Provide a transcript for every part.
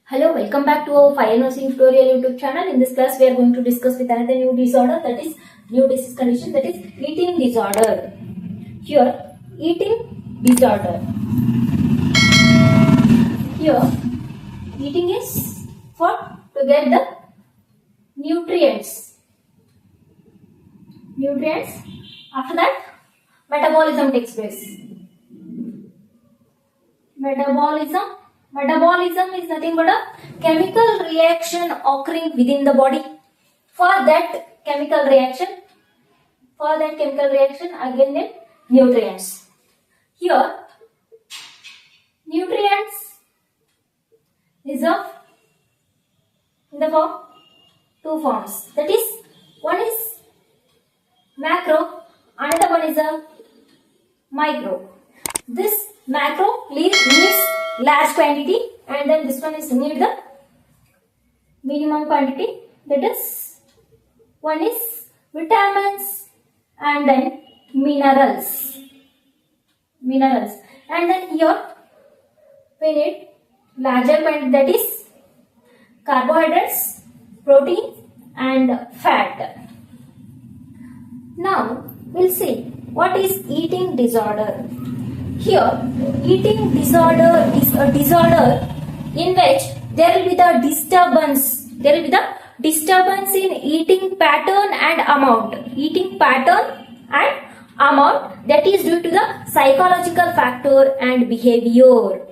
Hello, welcome back to our Fire Nursing Tutorial YouTube channel. In this class, we are going to discuss with another new disorder, that is new disease condition, that is eating disorder. Here, eating disorder. Here, eating is for to get the nutrients. After that, metabolism takes place. Metabolism is nothing but a chemical reaction occurring within the body. For that chemical reaction, again named nutrients. Here, nutrients is of in the form two forms. That is, one is macro, another one is a micro. This macro needs large quantity, and then this one is need the minimum quantity. That is, one is vitamins and then minerals, and then here we need larger quantity, that is carbohydrates, protein and fat. Now we'll see what is eating disorder. Here, eating disorder is a disorder in which there will be the disturbance. In eating pattern and amount. That is due to the psychological factor and behavior.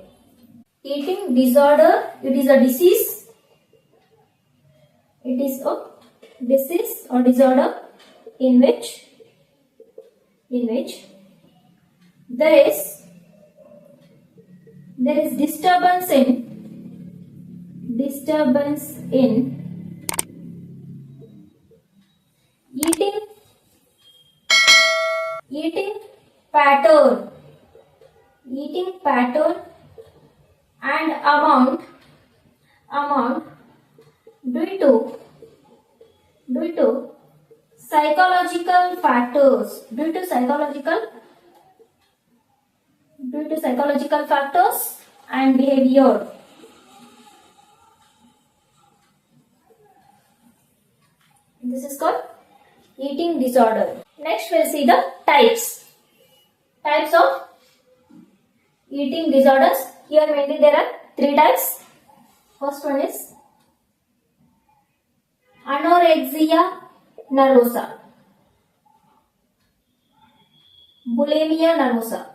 Eating disorder, it is a disease. It is a disease or disorder in which there is disturbance in eating pattern and amount due to psychological factors, and behavior. This is called eating disorder. Next, we'll see the types of eating disorders. Here mainly there are three types. First one is anorexia nervosa, bulimia nervosa.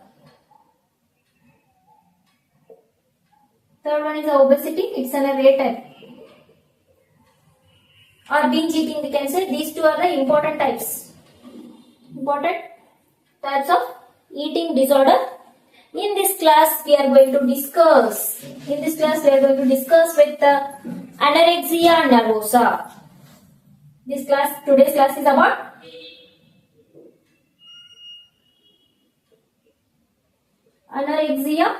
Third one is obesity. It's an rare type. Or binge eating, we can say. These two are the important types of eating disorder. In this class, we are going to discuss with the anorexia nervosa. Today's class is about anorexia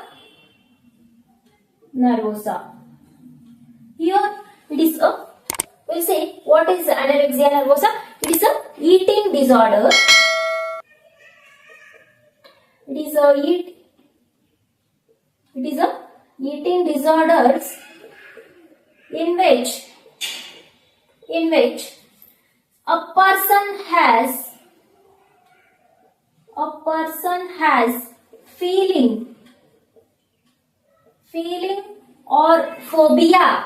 nervosa. Here it is we'll say what is anorexia nervosa. It is a eating disorder. It is a eating disorders in which a person has feeling or phobia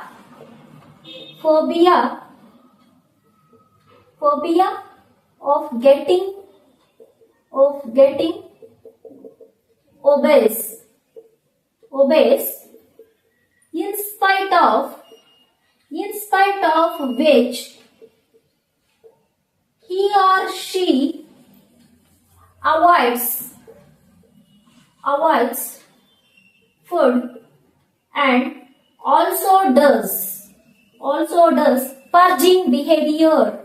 of getting obese in spite of which he or she avoids food and also does purging behavior.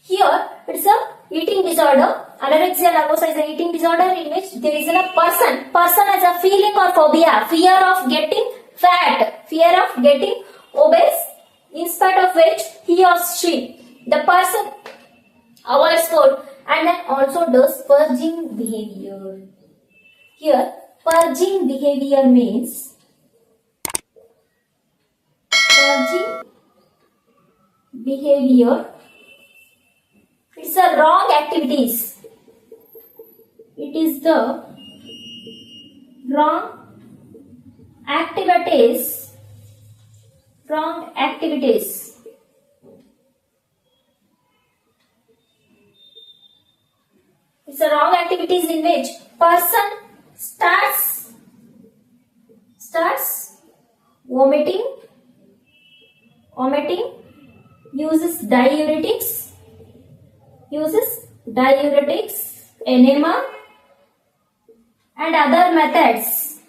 Here it's a eating disorder. Anorexia nervosa is an eating disorder in which there is a person has a feeling or phobia, fear of getting fat, fear of getting obese, in spite of which he or she, the person avoids food and then also does purging behavior. Here, purging behavior means purging behavior. It's a wrong activities. It is the wrong activities. Wrong activities. It's a wrong activities in which person starts vomiting, uses diuretics, enema, and other methods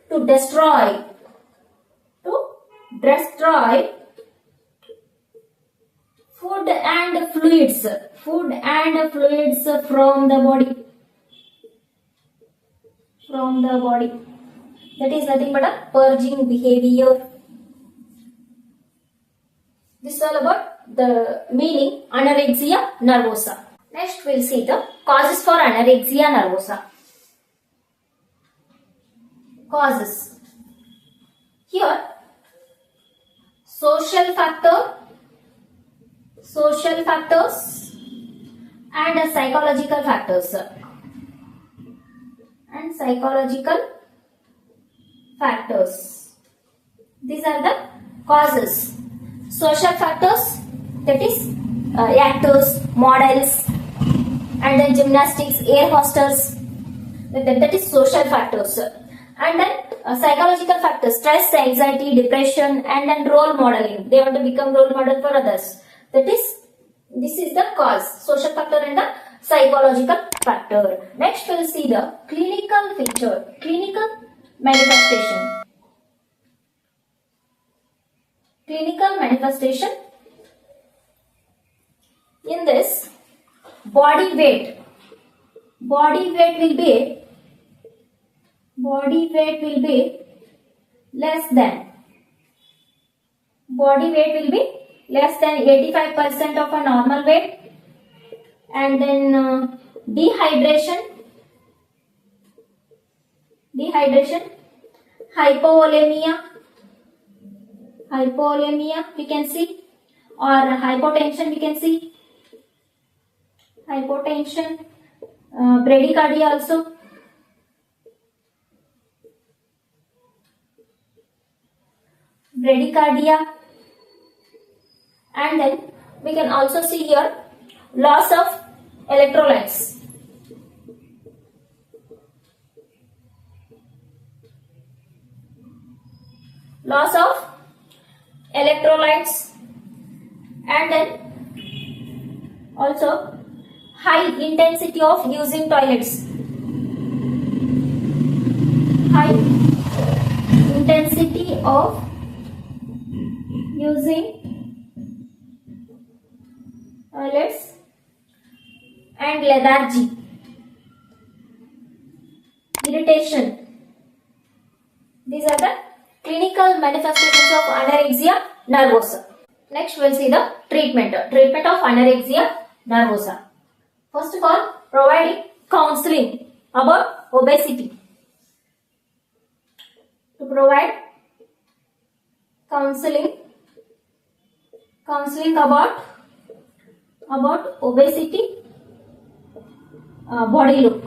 to destroy food and fluids from the body. That is nothing but a purging behavior. This is all about the meaning anorexia nervosa. Next we'll see the causes for anorexia nervosa. Causes. Here, social factors and psychological factors. These are the causes. Social factors, that is actors, models, and then gymnastics, air hostess. That is social factors. And then psychological factors, stress, anxiety, depression, and then role modeling. They want to become role model for others. This is the cause, social factor and the psychological factor. Next we'll see the clinical feature, clinical manifestation. Clinical manifestation. In this, body weight will be less than 85% of a normal weight, and then dehydration, hypovolemia we can see, or hypotension we can see, bradycardia also. And then we can also see here loss of electrolytes. And then also high intensity of using toilets. High intensity of using toilets and lethargy, irritation. These are the clinical manifestations of anorexia nervosa. Next we'll see the treatment of anorexia nervosa. First of all, providing counseling about obesity. To provide counseling about obesity, body look,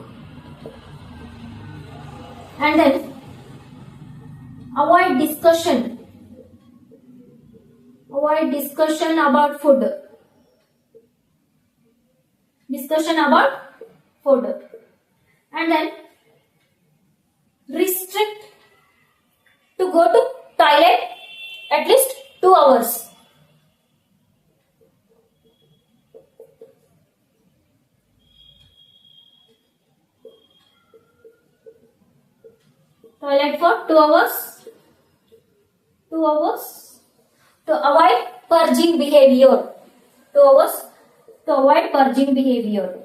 and then avoid discussion about food. And then restrict to go to toilet at least 2 hours. Toilet for 2 hours. To avoid purging behavior. 2 hours to avoid purging behavior.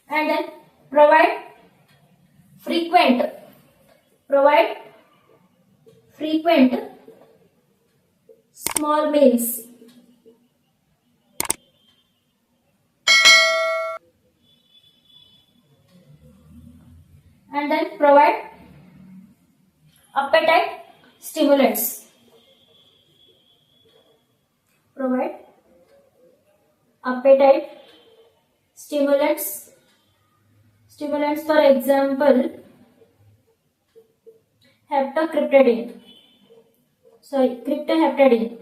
And then provide frequent Provide frequent small meals. And then provide appetite stimulants. Provide appetite stimulants. Stimulants, for example, heptocryptidine. Cryptoheptadine.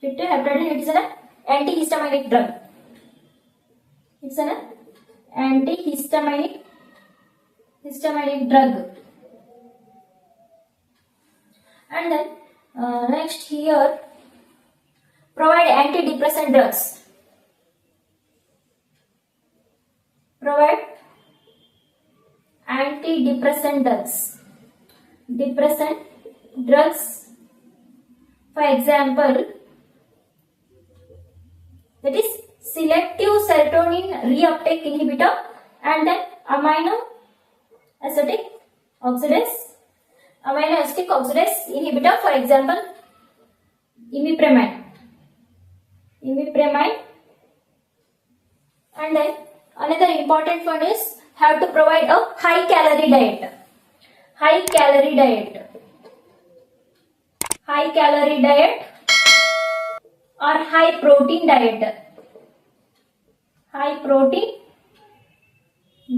Cryptoheptadine, it is an antihistaminic drug. It's an antihistaminic drug. And then next here, provide antidepressant drugs. Provide antidepressant drugs. Depressant drugs, for example, that is selective serotonin reuptake inhibitor and then amino acidic oxidase inhibitor, for example, imipramine. And then another important one is have to provide a high calorie diet or high protein diet. High protein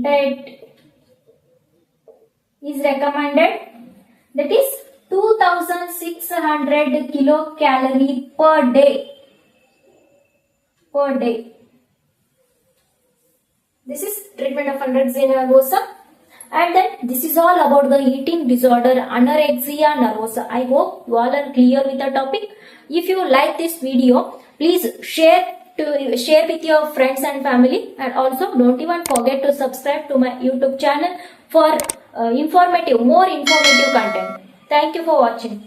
diet is recommended, that is 2600 kilocalorie per day. This is treatment of anorexia nervosa. And then this is all about the eating disorder anorexia nervosa. I hope you all are clear with the topic. If you like this video, please share with your friends and family, and also don't even forget to subscribe to my YouTube channel for more informative content. Thank you for watching.